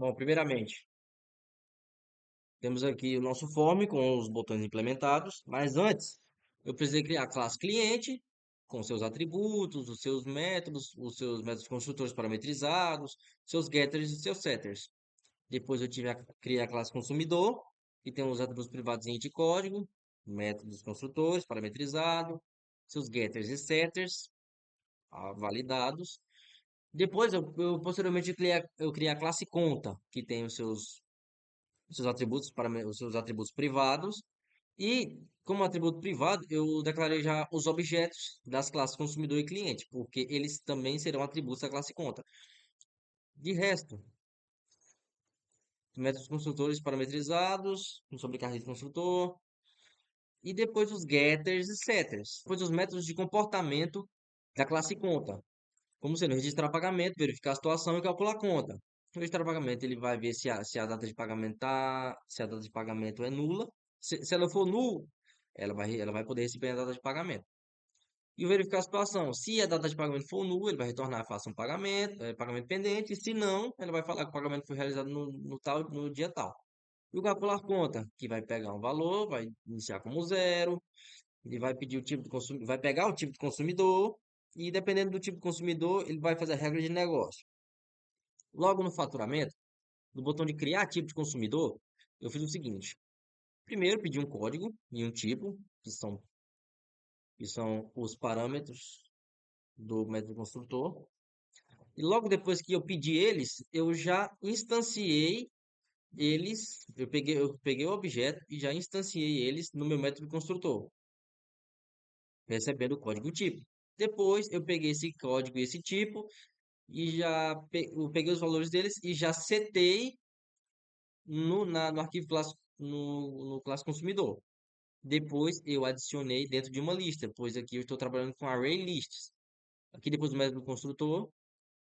Bom, primeiramente, temos aqui o nosso form com os botões implementados, mas antes eu precisei criar a classe cliente com seus atributos, os seus métodos construtores parametrizados, seus getters e seus setters. Depois eu tive a criar a classe consumidor, que tem os atributos privados em código, métodos construtores parametrizados, seus getters e setters validados. Depois eu posteriormente eu criei a classe conta, que tem os seus atributos os seus atributos privados e como atributo privado eu declarei já os objetos das classes consumidor e cliente, porque eles também serão atributos da classe conta. De resto, métodos construtores parametrizados, um sobrecarga de construtor e depois os getters e setters. Depois os métodos de comportamento da classe conta, como sendo registrar pagamento, verificar a situação e calcular a conta. O registrar pagamento ele vai ver se a data de pagamento se a data de pagamento é nula. Se ela for nulo, ela vai poder receber a data de pagamento. E o verificar a situação. Se a data de pagamento for nula, ele vai retornar, faça um pagamento, pagamento pendente. E se não, ele vai falar que o pagamento foi realizado no dia tal. E o calcular conta, que vai pegar um valor, vai iniciar como zero, ele vai pedir o tipo de consumidor, vai pegar o tipo de consumidor, e dependendo do tipo de consumidor, ele vai fazer a regra de negócio. Logo no faturamento, no botão de criar tipo de consumidor, eu fiz o seguinte. Primeiro, pedi um código e um tipo, que são os parâmetros do método construtor. E logo depois que eu pedi eles, eu já instanciei eles, eu peguei o objeto e já instanciei eles no meu método construtor, recebendo o código tipo. Depois eu peguei esse código e esse tipo e eu peguei os valores deles e já setei no arquivo classe, no classe consumidor. Depois eu adicionei dentro de uma lista, pois aqui eu estou trabalhando com array lists. Aqui depois do método construtor,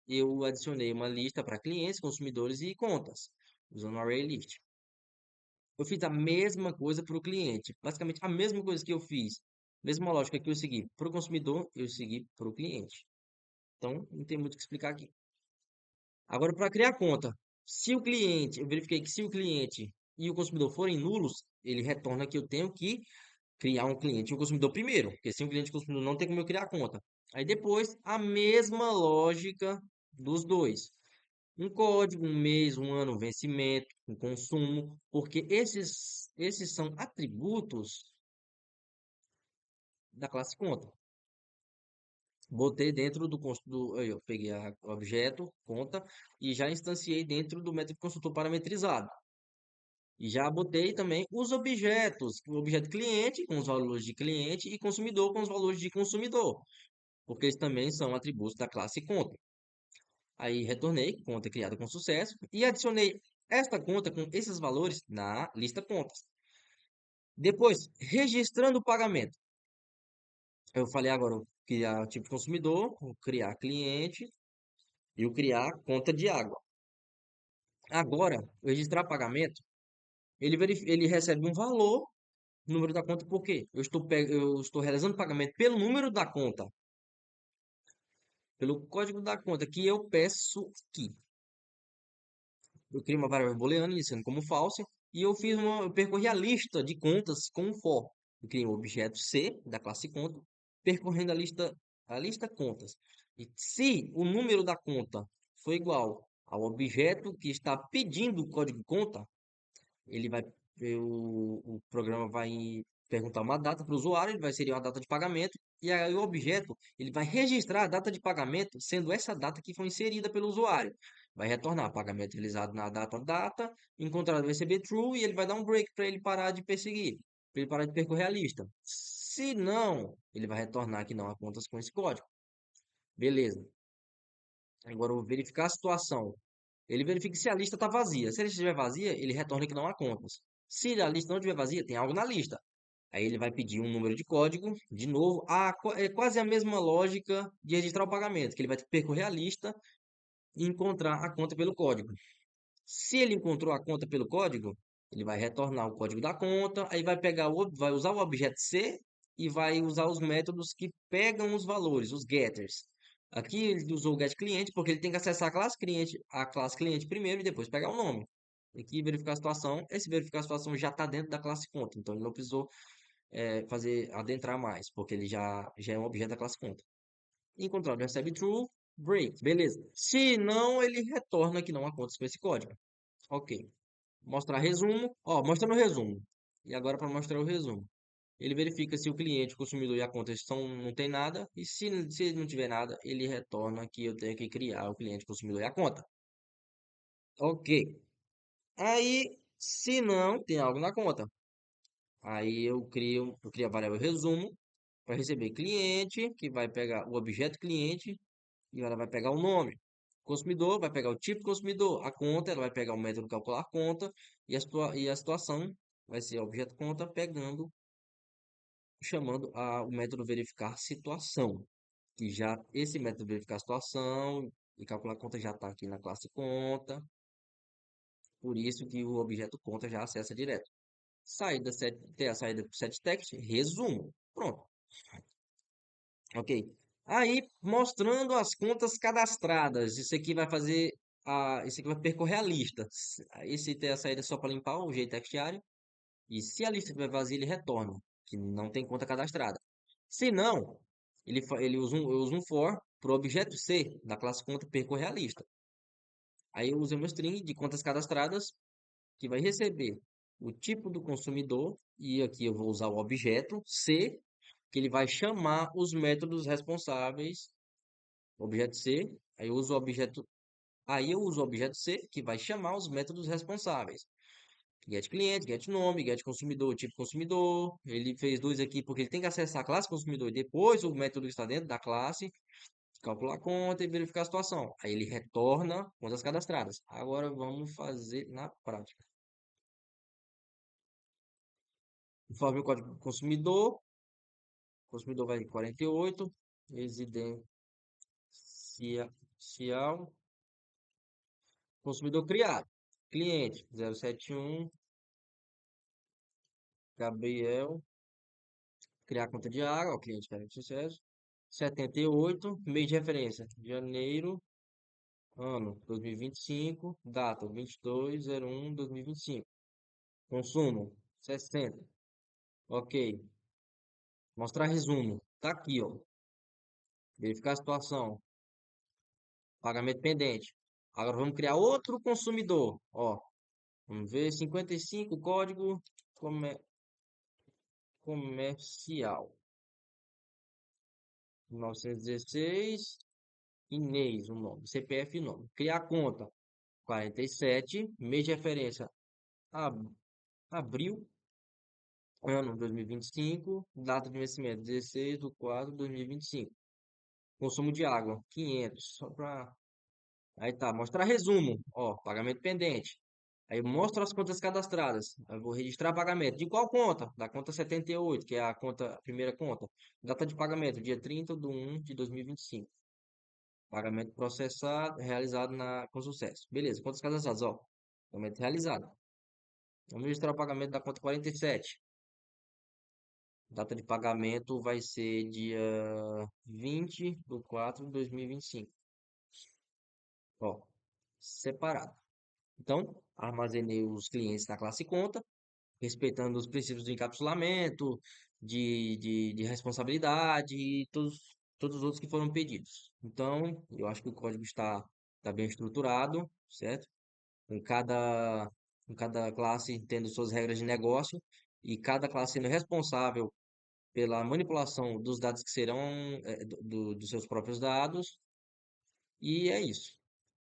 eu adicionei uma lista para clientes, consumidores e contas, usando o array list. Eu fiz a mesma coisa para o cliente, basicamente a mesma coisa que eu fiz, mesma lógica que eu segui para o consumidor, eu segui para o cliente. Então, não tem muito o que explicar aqui. Agora, para criar conta, se o cliente, eu verifiquei que se o cliente e o consumidor forem nulos, ele retorna que eu tenho que criar um cliente e um consumidor primeiro, porque sem um cliente e um consumidor não tem como eu criar a conta. Aí depois, a mesma lógica dos dois. Um código, um mês, um ano, um vencimento, um consumo, porque esses são atributos da classe conta. Botei dentro eu peguei o objeto, conta, e já instanciei dentro do método consultor parametrizado. E já botei também os objetos, o objeto cliente com os valores de cliente e consumidor com os valores de consumidor, porque eles também são atributos da classe conta. Aí retornei conta criada com sucesso e adicionei esta conta com esses valores na lista contas. Depois, registrando o pagamento. Eu falei agora, eu criar o tipo de consumidor, o criar cliente e o criar conta de água. Agora, o registrar pagamento, ele recebe um valor, número da conta, por quê? Eu estou realizando pagamento pelo número da conta, pelo código da conta que eu peço aqui. Eu criei uma variável booleana, iniciando como false, e eu percorri a lista de contas com um for. Eu criei um objeto C da classe conta, percorrendo a lista contas. E se o número da conta for igual ao objeto que está pedindo o código conta, ele vai, o programa vai perguntar uma data para o usuário, ele vai inserir uma data de pagamento, e aí o objeto ele vai registrar a data de pagamento, sendo essa data que foi inserida pelo usuário. Vai retornar pagamento realizado na data, encontrado vai receber true, e ele vai dar um break para ele parar de perseguir, para ele parar de percorrer a lista. Se não, ele vai retornar que não há contas com esse código. Beleza. Agora eu vou verificar a situação. Ele verifica se a lista está vazia. Se a lista estiver vazia, ele retorna que não há contas. Se a lista não estiver vazia, tem algo na lista. Aí ele vai pedir um número de código, de novo, é quase a mesma lógica de registrar o pagamento, que ele vai ter que percorrer a lista e encontrar a conta pelo código. Se ele encontrou a conta pelo código, ele vai retornar o código da conta, aí vai usar o objeto C e vai usar os métodos que pegam os valores, os getters. Aqui ele usou o get cliente porque ele tem que acessar a classe cliente primeiro e depois pegar o nome. Aqui verificar a situação, esse verificar a situação já está dentro da classe conta, então ele não precisou fazer adentrar mais, porque ele já é um objeto da classe conta. Encontrar recebe true, break, beleza. Se não, ele retorna que não há contas com esse código. Ok. Mostrar resumo, ó, mostrando o resumo. E agora para mostrar o resumo. Ele verifica se o cliente, o consumidor e a conta estão, não tem nada. E se não tiver nada, ele retorna que eu tenho que criar o cliente, o consumidor e a conta. Ok. Aí, se não, tem algo na conta. Aí eu crio a variável resumo para receber cliente, que vai pegar o objeto cliente e ela vai pegar o nome. Consumidor vai pegar o tipo consumidor. A conta, ela vai pegar o método calcular conta e a situação vai ser objeto conta pegando, chamando o método verificar situação. Que já esse método verificar situação e calcular conta já está aqui na classe conta. Por isso que o objeto conta já acessa direto. Saída set, tem a saída set text, resumo. Pronto. Ok. Aí, mostrando as contas cadastradas. Isso aqui vai fazer isso aqui vai percorrer a lista. Esse tem a saída só para limpar o JTextArray. E se a lista estiver vazia, ele retorna, que não tem conta cadastrada. Se não, eu uso um for para o objeto C da classe conta percorrer a lista. Aí eu uso meu string de contas cadastradas que vai receber o tipo do consumidor e aqui eu vou usar o objeto C, que ele vai chamar os métodos responsáveis, objeto C, aí eu uso o objeto C, que vai chamar os métodos responsáveis. Get cliente, get nome, get consumidor, tipo consumidor. Ele fez dois aqui porque ele tem que acessar a classe consumidor e depois o método que está dentro da classe, calcular a conta e verificar a situação. Aí ele retorna contas cadastradas. Agora vamos fazer na prática. Informe o código do consumidor. Consumidor vai em 48. Residencial. Consumidor criado. Cliente 071. Gabriel. Criar conta de água. O cliente quer sucesso. 78. Mês de referência. Janeiro. Ano 2025. Data 22/01/2025. Consumo 60. Ok. Mostrar resumo. Tá aqui, ó. Verificar a situação. Pagamento pendente. Agora vamos criar outro consumidor. Ó, vamos ver. 55, código comercial. 1916. Inês, o nome. CPF, nome. Criar conta. 47. Mês de referência. ab- Abril. Ano 2025. Data de vencimento. 16/4/2025. Consumo de água. 500. Só para. Aí tá. Mostrar resumo. Ó, pagamento pendente. Aí mostra as contas cadastradas. Eu vou registrar pagamento. De qual conta? Da conta 78, que é a conta, a primeira conta. Data de pagamento, dia 30/1/2025. Pagamento processado, realizado com sucesso. Beleza, contas cadastradas, ó. Pagamento realizado. Vamos registrar o pagamento da conta 47. Data de pagamento vai ser dia 20/4/2025. Ó, separado. Então, armazenei os clientes na classe conta, respeitando os princípios do encapsulamento, de responsabilidade e todos os outros que foram pedidos. Então, eu acho que o código está bem estruturado, certo? Com cada classe tendo suas regras de negócio e cada classe sendo responsável pela manipulação dos dados que serão dos seus próprios dados. E é isso.